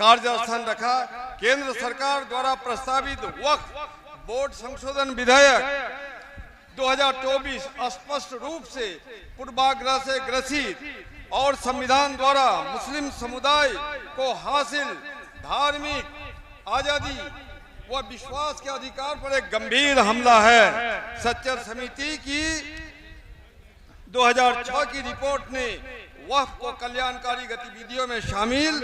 कार्यस्थान रखा। केंद्र सरकार द्वारा प्रस्तावित वक्फ बोर्ड संशोधन विधेयक 2024 स्पष्ट रूप से पूर्वाग्रह से ग्रसित और संविधान द्वारा मुस्लिम समुदाय को हासिल धार्मिक आजादी व विश्वास के अधिकार पर एक गंभीर हमला है। सच्चर समिति की 2006 की रिपोर्ट ने वक्फ को कल्याणकारी गतिविधियों में शामिल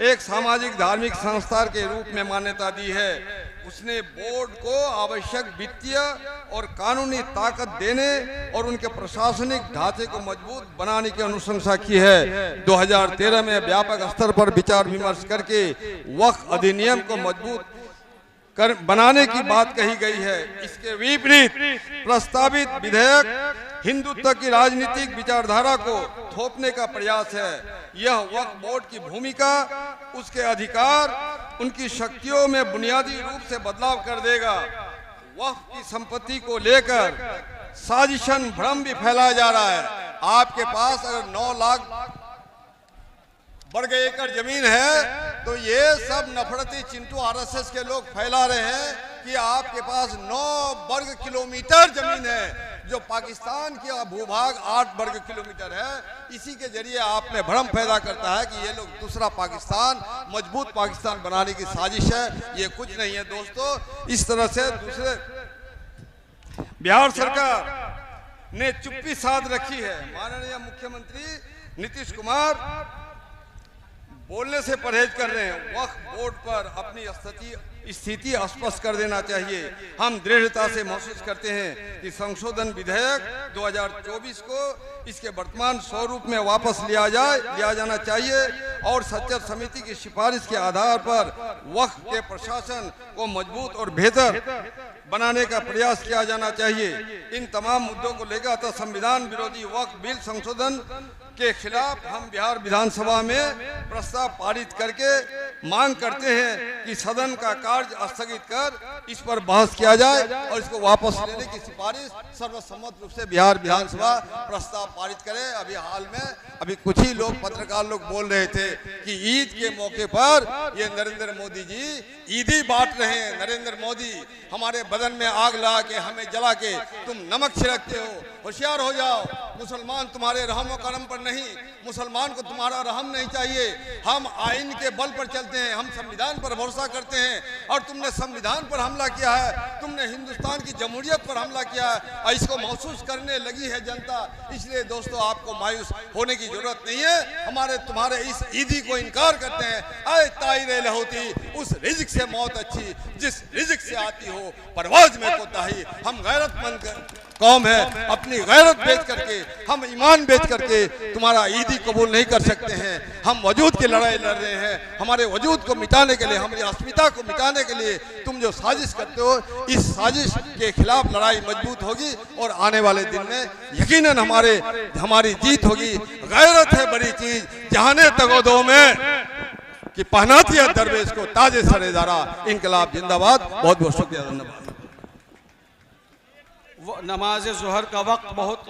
एक सामाजिक धार्मिक संस्था के रूप में मान्यता दी है। उसने बोर्ड को आवश्यक वित्तीय और कानूनी ताकत देने और उनके प्रशासनिक ढांचे को मजबूत बनाने की अनुशंसा की है। 2013 में व्यापक स्तर पर विचार विमर्श करके वक्फ अधिनियम को मजबूत बनाने की बात कही गई है। इसके विपरीत प्रस्तावित विधेयक हिंदुत्व की राजनीतिक विचारधारा को थोपने का प्रयास है। यह वक्फ बोर्ड की भूमिका, उसके अधिकार, उनकी शक्तियों में बुनियादी रूप से बदलाव कर देगा। वक्फ की संपत्ति को लेकर साजिशन भ्रम भी फैलाया जा रहा है। आपके पास अगर 9 लाख वर्ग एकड़ जमीन है तो ये सब नफरती चिंटू आरएसएस के लोग फैला रहे हैं कि आपके पास 9 वर्ग किलोमीटर जमीन है, जो पाकिस्तान की भूभाग 8 वर्ग किलोमीटर है। इसी के जरिए आप में भ्रम पैदा करता है कि ये लोग दूसरा पाकिस्तान, मजबूत पाकिस्तान बनाने की साजिश है। ये कुछ नहीं है दोस्तों। इस तरह से दूसरे बिहार सरकार ने चुप्पी साध रखी है। माननीय मुख्यमंत्री नीतीश कुमार बोलने से परहेज कर रहे हैं। वक्फ बोर्ड पर अपनी स्थिति स्पष्ट कर देना चाहिए। हम दृढ़ता से महसूस करते हैं कि संशोधन विधेयक 2024 को इसके वर्तमान स्वरूप में वापस लिया जाना चाहिए और सच्चर समिति की सिफारिश के आधार पर वक्फ के प्रशासन को मजबूत और बेहतर बनाने का प्रयास किया जाना चाहिए। इन तमाम मुद्दों को लेकर अतः संविधान विरोधी वक्फ बिल संशोधन के खिलाफ हम बिहार विधानसभा में प्रस्ताव पारित करके मांग करते हैं कि सदन का कार्य स्थगित कर इस पर बहस किया जाए और इसको वापस लेने की सिफारिश सर्वसम्मत रूप से बिहार विधानसभा प्रस्ताव पारित करे। अभी हाल में कुछ ही लोग पत्रकार लोग बोल रहे थे कि ईद के मौके पर ये नरेंद्र मोदी जी ईदी बांट रहे हैं। नरेंद्र मोदी हमारे बदन में आग लगा के हमें जला के तुम नमक छिड़कते हो, होशियार हो जाओ। मुसलमान तुम्हारे रहम करम पर नहीं, मुसलमान को तुम्हारा रहम नहीं चाहिए। हम आइन के बल पर चलते हैं, हम संविधान पर भरोसा करते हैं और तुमने संविधान पर हमला किया है, तुमने हिंदुस्तान की जमहूरियत पर हमला किया है और इसको महसूस करने लगी है जनता। इसलिए दोस्तों आपको मायूस होने की जरूरत नहीं है। हमारे तुम्हारे इस ईदी को इनकार करते हैं। आए ताइरे लहोती, उस रिज़्क से मौत अच्छी जिस रिज़्क से आती हो परवाज में कोताही। हम गैरतमंद कौम है, अपनी गैरत बेच करके, हम ईमान बेच करके तुम्हारा ईदी कबूल नहीं कर सकते हैं। हम वजूद की लड़ाई लड़ रहे हैं। हमारे वजूद को मिटाने के लिए, हमारी अस्मिता को मिटाने के लिए तुम जो साजिश करते हो, इस साजिश के खिलाफ लड़ाई मजबूत होगी और आने वाले दिन में यकीनन हमारी जीत होगी। गैरत है बड़ी चीज, जहाने तगोदो में कि पहनाती है दरवेश को ताजे सरेदारा। इनकलाब जिंदाबाद। बहुत बहुत शुक्रिया, धन्यवाद। नमाज ज़ोहर का वक्त बहुत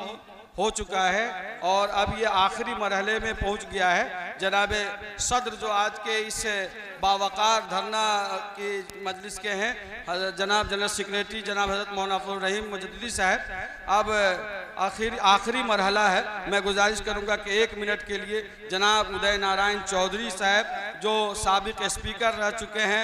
हो चुका है और अब ये आखिरी मरहले में पहुंच गया है। जनाब सदर जो आज के इस बावकार धरना की मजलिस के हैं, जनाब जनरल सेक्रेटरी जनाब हज़रत मौलाना फजल रहीम मुजद्दिदी साहब, अब आखिरी मरहला है। मैं गुजारिश करूंगा कि 1 मिनट के लिए जनाब उदय नारायण चौधरी साहब जो साबिक स्पीकर रह चुके हैं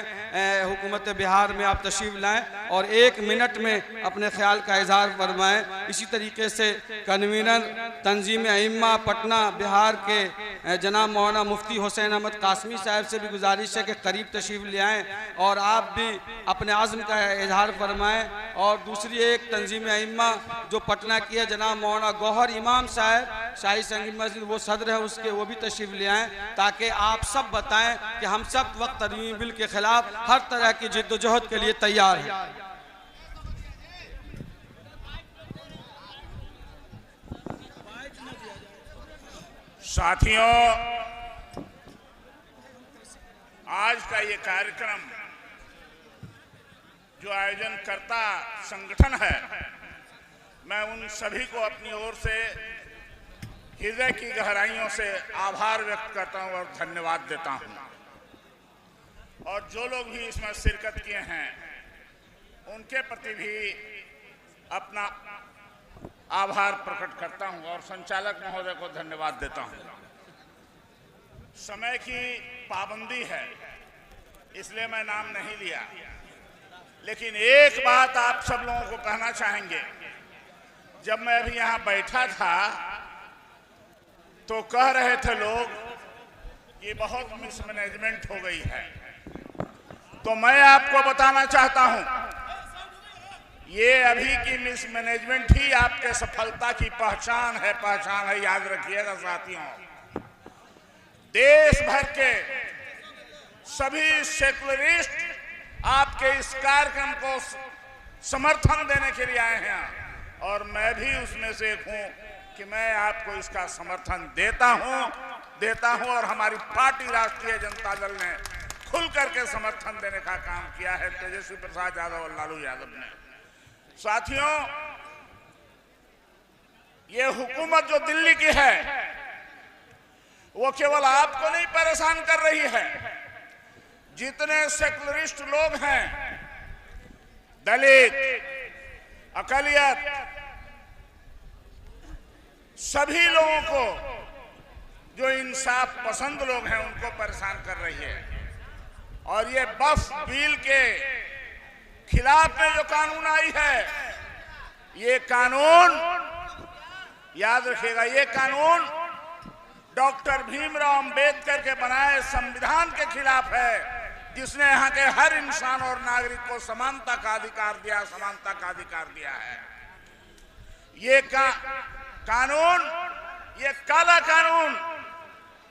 हुकूमत बिहार में, आप तशरीफ़ लाएँ और 1 मिनट में अपने ख्याल का इजहार फरमाएँ। इसी तरीके से कन्वीनर तंजीम अइम्मा पटना बिहार के जनाब मौलाना मुफ्ती हुसैन अहमद कासमी साहब से भी गुजारिश है कि करीब तशरीफ़ ले आएँ और आप भी अपने आज़्म का इजहार फरमाएँ। और दूसरी एक तंजीम अइम्मा जो पटना की है, जनाब मौलाना गौहर इमाम साहब शाही संगीत मस्जिद वो सदर है उसके, वो भी तशरीफ़ ले आएँ ताकि आप सब बताएं कि हम सब वक्त तरमीम बिल के खिलाफ हर तरह की जिद्दोजहद के लिए तैयार हैं। साथियों, आज का ये कार्यक्रम जो आयोजन करता संगठन है, मैं उन सभी को अपनी ओर से हृदय की गहराइयों से आभार व्यक्त करता हूं और धन्यवाद देता हूं। और जो लोग भी इसमें शिरकत किए हैं उनके प्रति भी अपना आभार प्रकट करता हूं और संचालक महोदय को धन्यवाद देता हूं। समय की पाबंदी है इसलिए मैं नाम नहीं लिया, लेकिन एक बात आप सब लोगों को कहना चाहेंगे। जब मैं अभी यहां बैठा था तो कह रहे थे लोग कि बहुत मिसमैनेजमेंट हो गई है, तो मैं आपको बताना चाहता हूं ये अभी की मिसमैनेजमेंट ही आपके सफलता की पहचान है, याद रखिएगा साथियों। देश भर के सभी सेकुलरिस्ट आपके इस कार्यक्रम को समर्थन देने के लिए आए हैं और मैं भी उसमें से एक हूं कि मैं आपको इसका समर्थन देता हूं और हमारी पार्टी राष्ट्रीय जनता दल ने खुल करके समर्थन देने का काम किया है, तेजस्वी प्रसाद यादव और लालू यादव ने। साथियों, ये हुकूमत जो दिल्ली की है वो केवल आपको नहीं परेशान कर रही है, जितने सेकुलरिस्ट लोग हैं, दलित, अकलियत, सभी लोगों को, जो इंसाफ पसंद लोग हैं उनको परेशान कर रही है। और ये वक्फ बिल के खिलाफ में जो कानून आई है, ये कानून याद रखिएगा, ये कानून डॉक्टर भीमराव अंबेडकर के बनाए संविधान के खिलाफ है, जिसने यहाँ के हर इंसान और नागरिक को समानता का अधिकार दिया है। ये कानून, ये काला कानून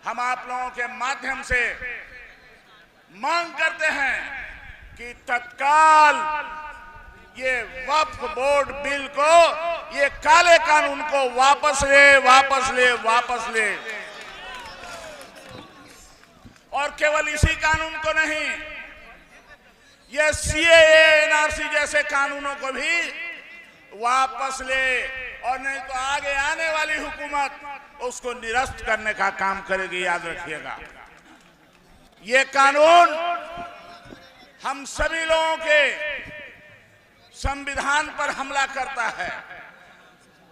हम आप लोगों के माध्यम से मांग करते हैं कि तत्काल ये वक्फ बोर्ड बिल को, ये काले कानून को वापस ले। और केवल इसी कानून को नहीं, ये सीएए, एनआरसी जैसे कानूनों को भी वापस ले, और नहीं तो आगे आने वाली हुकूमत उसको निरस्त करने का काम करेगी, याद रखिएगा। ये कानून हम सभी लोगों के संविधान पर हमला करता है।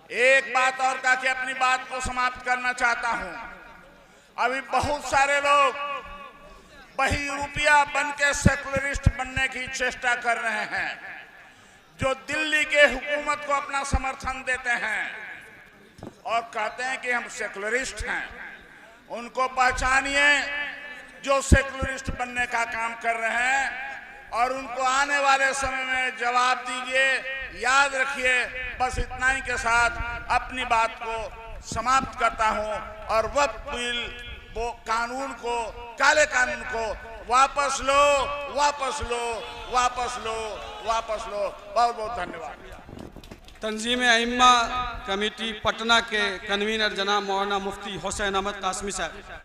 एक बात और कह के अपनी बात को समाप्त करना चाहता हूं। अभी बहुत सारे लोग बहिरूपिया बन के सेकुलरिस्ट बनने की चेष्टा कर रहे हैं, जो दिल्ली के हुकूमत को अपना समर्थन देते हैं और कहते हैं कि हम सेकुलरिस्ट हैं। उनको पहचानिए जो सेकुलरिस्ट बनने का काम कर रहे हैं, और उनको आने वाले समय में जवाब दीजिए। याद रखिए, बस इतना ही के साथ अपनी बात को समाप्त करता हूं और वक्फ बिल वो कानून को, काले कानून को वापस लो। बहुत बहुत धन्यवाद। तंजीम अइम्मा कमेटी पटना के कन्वीनर जनाब मौलाना मुफ्ती हुसैन अहमद कासमी साहब।